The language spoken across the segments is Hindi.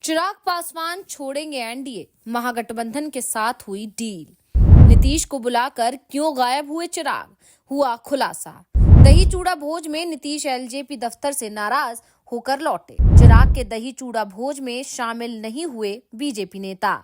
चिराग पासवान छोड़ेंगे एनडीए, महागठबंधन के साथ हुई डील। नीतीश को बुलाकर क्यों गायब हुए चिराग, हुआ खुलासा। दही चूड़ा भोज में नीतीश एलजेपी दफ्तर से नाराज होकर लौटे। चिराग के दही चूड़ा भोज में शामिल नहीं हुए बीजेपी नेता।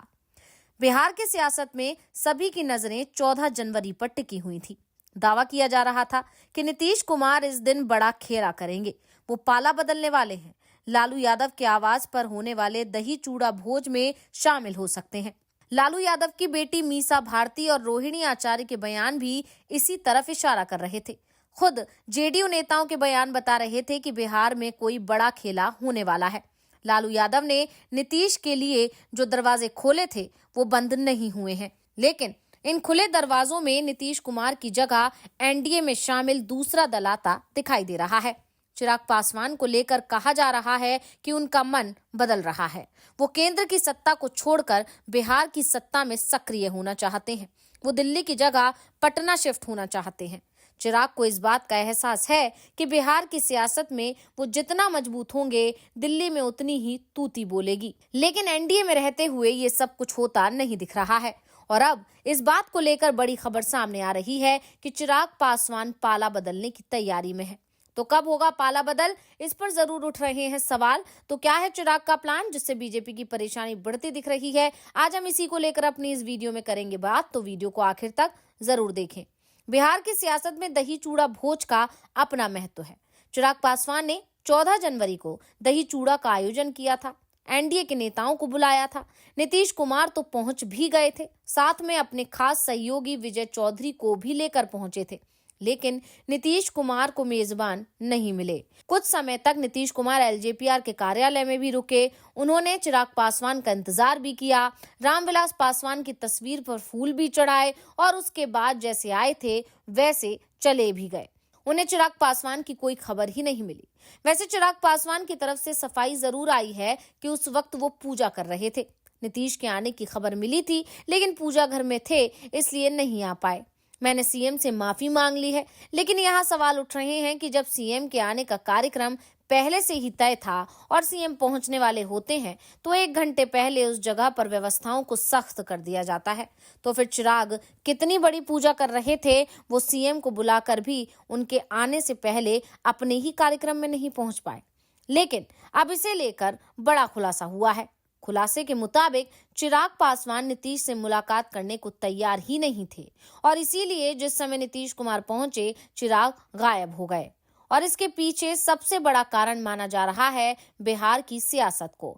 बिहार की सियासत में सभी की नजरें 14 जनवरी पर टिकी हुई थी। दावा किया जा रहा था कि नीतीश कुमार इस दिन बड़ा खेला करेंगे। वो पाला बदलने वाले हैं। लालू यादव के आवाज पर होने वाले दही चूड़ा भोज में शामिल हो सकते हैं। लालू यादव की बेटी मीसा भारती और रोहिणी आचार्य के बयान भी इसी तरफ इशारा कर रहे थे। खुद जेडीयू नेताओं के बयान बता रहे थे कि बिहार में कोई बड़ा खेला होने वाला है। लालू यादव ने नीतीश के लिए जो दरवाजे खोले थे वो बंद नहीं हुए हैं, लेकिन इन खुले दरवाजों में नीतीश कुमार की जगह एनडीए में शामिल दूसरा दल आता दिखाई दे रहा है। चिराग पासवान को लेकर कहा जा रहा है कि उनका मन बदल रहा है। वो केंद्र की सत्ता को छोड़कर बिहार की सत्ता में सक्रिय होना चाहते हैं। वो दिल्ली की जगह पटना शिफ्ट होना चाहते हैं। चिराग को इस बात का एहसास है कि बिहार की सियासत में वो जितना मजबूत होंगे, दिल्ली में उतनी ही तूती बोलेगी। लेकिन एनडीए में रहते हुए ये सब कुछ होता नहीं दिख रहा है और अब इस बात को लेकर बड़ी खबर सामने आ रही है कि चिराग पासवान पाला बदलने की तैयारी में है। तो कब होगा पाला बदल, इस पर जरूर उठ रहे हैं सवाल। तो क्या है चिराग का प्लान जिससे बीजेपी की परेशानी बढ़ती दिख रही है? आज हम इसी को लेकर अपनी इस वीडियो में करेंगे बात, तो वीडियो को आखिर तक जरूर देखें। बिहार की सियासत में दही चूड़ा भोज का अपना महत्व है। चिराग पासवान ने 14 जनवरी को दही चूड़ा का आयोजन किया था। एनडीए के नेताओं को बुलाया था। नीतीश कुमार तो पहुंच भी गए थे, साथ में अपने खास सहयोगी विजय चौधरी को भी लेकर पहुंचे थे। लेकिन नीतीश कुमार को मेजबान नहीं मिले। कुछ समय तक नीतीश कुमार एलजेपीआर के कार्यालय में भी रुके। उन्होंने चिराग पासवान का इंतजार भी किया, रामविलास पासवान की तस्वीर पर फूल भी चढ़ाए और उसके बाद जैसे आए थे वैसे चले भी गए। उन्हें चिराग पासवान की कोई खबर ही नहीं मिली। वैसे चिराग पासवान की तरफ से सफाई जरूर आई है कि उस वक्त वो पूजा कर रहे थे। नीतीश के आने की खबर मिली थी, लेकिन पूजा घर में थे इसलिए नहीं आ पाए। मैंने सीएम से माफी मांग ली है। लेकिन यहाँ सवाल उठ रहे हैं कि जब सीएम के आने का कार्यक्रम पहले से ही तय था और सीएम पहुंचने वाले होते हैं तो 1 घंटे पहले उस जगह पर व्यवस्थाओं को सख्त कर दिया जाता है। तो फिर चिराग कितनी बड़ी पूजा कर रहे थे, वो सीएम को बुलाकर भी उनके आने से पहले अपने ही कार्यक्रम में नहीं पहुंच पाए। लेकिन अब इसे लेकर बड़ा खुलासा हुआ है। खुलासे के मुताबिक चिराग पासवान नीतीश से मुलाकात करने को तैयार ही नहीं थे और इसीलिए जिस समय नीतीश कुमार पहुंचे चिराग गायब हो गए। और इसके पीछे सबसे बड़ा कारण माना जा रहा है बिहार की सियासत को।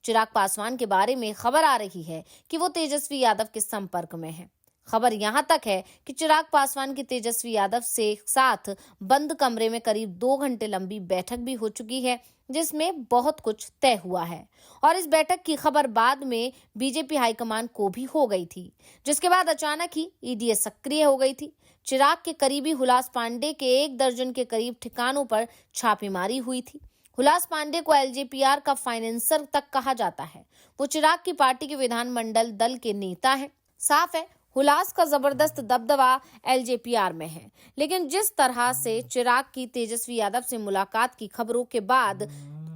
चिराग पासवान के बारे में खबर आ रही है कि वो तेजस्वी यादव के संपर्क में है। खबर यहां तक है कि चिराग पासवान की तेजस्वी यादव से साथ बंद कमरे में करीब 2 घंटे लंबी बैठक भी हो चुकी है, जिसमें बहुत कुछ तय हुआ है। और इस बैठक की खबर बाद में बीजेपी हाईकमान को भी हो गई थी, जिसके बाद अचानक ही ईडी सक्रिय हो गई थी। चिराग के करीबी हुलास पांडे के 1 दर्जन के करीब ठिकानों पर छापेमारी हुई थी। हुलास पांडे को एलजेपीआर का फाइनेंसर तक कहा जाता है। वो चिराग की पार्टी के विधानमंडल दल के नेता हैं। साफ है हुलास का जबरदस्त दबदबा एलजेपीआर में है। लेकिन जिस तरह से चिराग की तेजस्वी यादव से मुलाकात की खबरों के बाद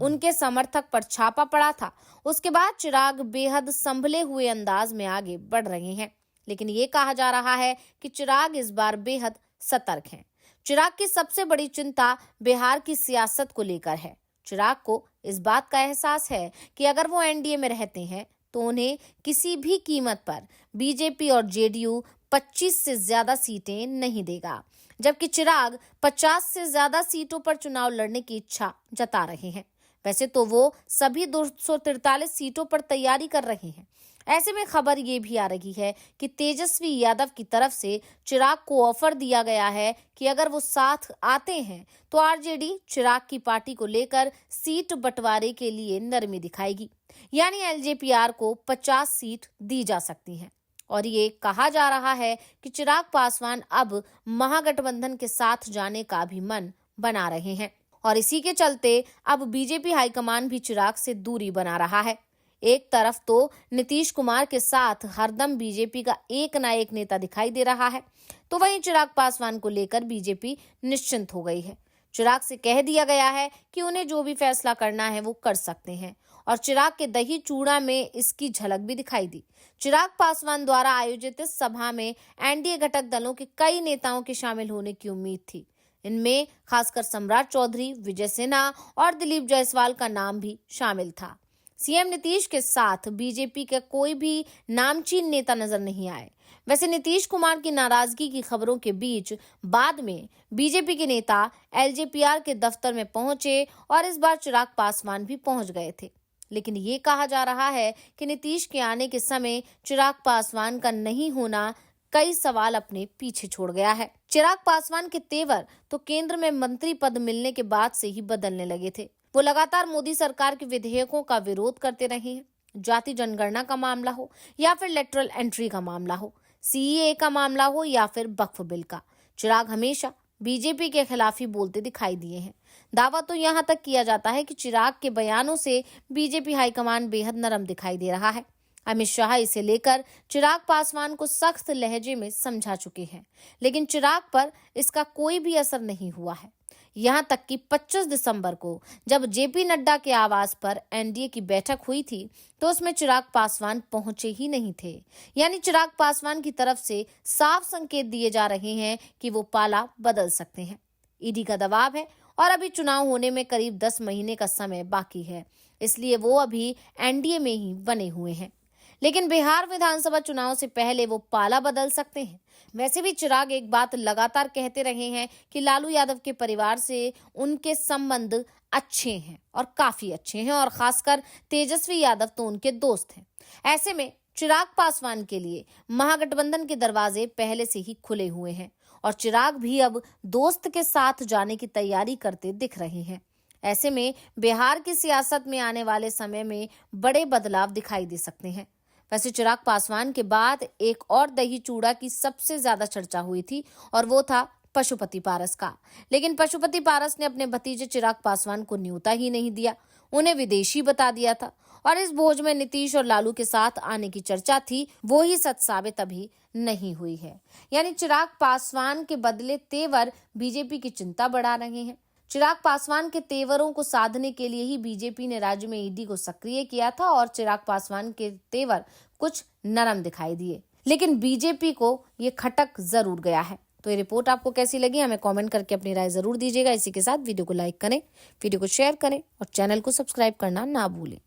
उनके समर्थक पर छापा पड़ा था, उसके बाद चिराग बेहद संभले हुए अंदाज में आगे बढ़ रहे हैं। लेकिन ये कहा जा रहा है कि चिराग इस बार बेहद सतर्क हैं। चिराग की सबसे बड़ी चिंता बिहार की सियासत को लेकर है। चिराग को इस बात का एहसास है कि अगर वो एनडीए में रहते हैं तो उन्हें किसी भी कीमत पर बीजेपी और जेडीयू 25 से ज्यादा सीटें नहीं देगा, जबकि चिराग 50 से ज्यादा सीटों पर चुनाव लड़ने की इच्छा जता रहे हैं। वैसे तो वो सभी 243 सीटों पर तैयारी कर रहे हैं। ऐसे में खबर ये भी आ रही है कि तेजस्वी यादव की तरफ से चिराग को ऑफर दिया गया है कि अगर वो साथ आते हैं तो आरजेडी चिराग की पार्टी को लेकर सीट बंटवारे के लिए नरमी दिखाएगी, यानी एलजेपीआर को 50 सीट दी जा सकती है। और ये कहा जा रहा है कि चिराग पासवान अब महागठबंधन के साथ जाने का भी मन बना रहे हैं और इसी के चलते अब बीजेपी हाईकमान भी चिराग से दूरी बना रहा है। एक तरफ तो नीतीश कुमार के साथ हरदम बीजेपी का एक ना एक नेता दिखाई दे रहा है, तो वहीं चिराग पासवान को लेकर बीजेपी निश्चिंत हो गई है। चिराग से कह दिया गया है कि उन्हें जो भी फैसला करना है वो कर सकते हैं और चिराग के दही चूड़ा में इसकी झलक भी दिखाई दी। चिराग पासवान द्वारा आयोजित इस सभा में एनडीए घटक दलों के कई नेताओं के शामिल होने की उम्मीद थी। इनमें खासकर सम्राट चौधरी, विजय सिन्हा और दिलीप जायसवाल का नाम भी शामिल था। सीएम नीतीश के साथ बीजेपी के कोई भी नामचीन नेता नजर नहीं आए। वैसे नीतीश कुमार की नाराजगी की खबरों के बीच बाद में बीजेपी के नेता एलजेपीआर के दफ्तर में पहुंचे और इस बार चिराग पासवान भी पहुंच गए थे। लेकिन ये कहा जा रहा है कि नीतीश के आने के समय चिराग पासवान का नहीं होना कई सवाल अपने पीछे छोड़ गया है। चिराग पासवान के तेवर तो केंद्र में मंत्री पद मिलने के बाद से ही बदलने लगे थे। वो लगातार मोदी सरकार के विधेयकों का विरोध करते रहे हैं। जाति जनगणना का मामला हो या फिर लेटरल एंट्री का मामला हो, सीएए का मामला हो या फिर वक्फ बिल का, चिराग हमेशा बीजेपी के खिलाफ ही बोलते दिखाई दिए हैं। दावा तो यहाँ तक किया जाता है कि चिराग के बयानों से बीजेपी हाईकमान बेहद नरम दिखाई दे रहा है। अमित शाह इसे लेकर चिराग पासवान को सख्त लहजे में समझा चुके हैं, लेकिन चिराग पर इसका कोई भी असर नहीं हुआ है। यहाँ तक कि 25 दिसंबर को जब जेपी नड्डा के आवास पर एनडीए की बैठक हुई थी तो उसमें चिराग पासवान पहुंचे ही नहीं थे। यानी चिराग पासवान की तरफ से साफ संकेत दिए जा रहे हैं कि वो पाला बदल सकते हैं। ईडी का दबाव है और अभी चुनाव होने में करीब 10 महीने का समय बाकी है, इसलिए वो अभी एनडीए में ही बने हुए हैं। लेकिन बिहार विधानसभा चुनाव से पहले वो पाला बदल सकते हैं। वैसे भी चिराग एक बात लगातार कहते रहे हैं कि लालू यादव के परिवार से उनके संबंध अच्छे हैं और काफी अच्छे हैं, और खासकर तेजस्वी यादव तो उनके दोस्त हैं। ऐसे में चिराग पासवान के लिए महागठबंधन के दरवाजे पहले से ही खुले हुए हैं और चिराग भी अब दोस्त के साथ जाने की तैयारी करते दिख रहे हैं। ऐसे में बिहार की सियासत में आने वाले समय में बड़े बदलाव दिखाई दे सकते हैं। वैसे चिराग पासवान के बाद एक और दही चूड़ा की सबसे ज्यादा चर्चा हुई थी और वो था पशुपति पारस का। लेकिन पशुपति पारस ने अपने भतीजे चिराग पासवान को न्योता ही नहीं दिया, उन्हें विदेशी बता दिया था और इस भोज में नीतीश और लालू के साथ आने की चर्चा थी, वो ही सच साबित अभी नहीं हुई है। यानी चिराग पासवान के बदले तेवर बीजेपी की चिंता बढ़ा रहे हैं। चिराग पासवान के तेवरों को साधने के लिए ही बीजेपी ने राज्य में ईडी को सक्रिय किया था और चिराग पासवान के तेवर कुछ नरम दिखाई दिए, लेकिन बीजेपी को ये खटक जरूर गया है। तो ये रिपोर्ट आपको कैसी लगी हमें कमेंट करके अपनी राय जरूर दीजिएगा। इसी के साथ वीडियो को लाइक करें, वीडियो को शेयर करें और चैनल को सब्सक्राइब करना ना भूलें।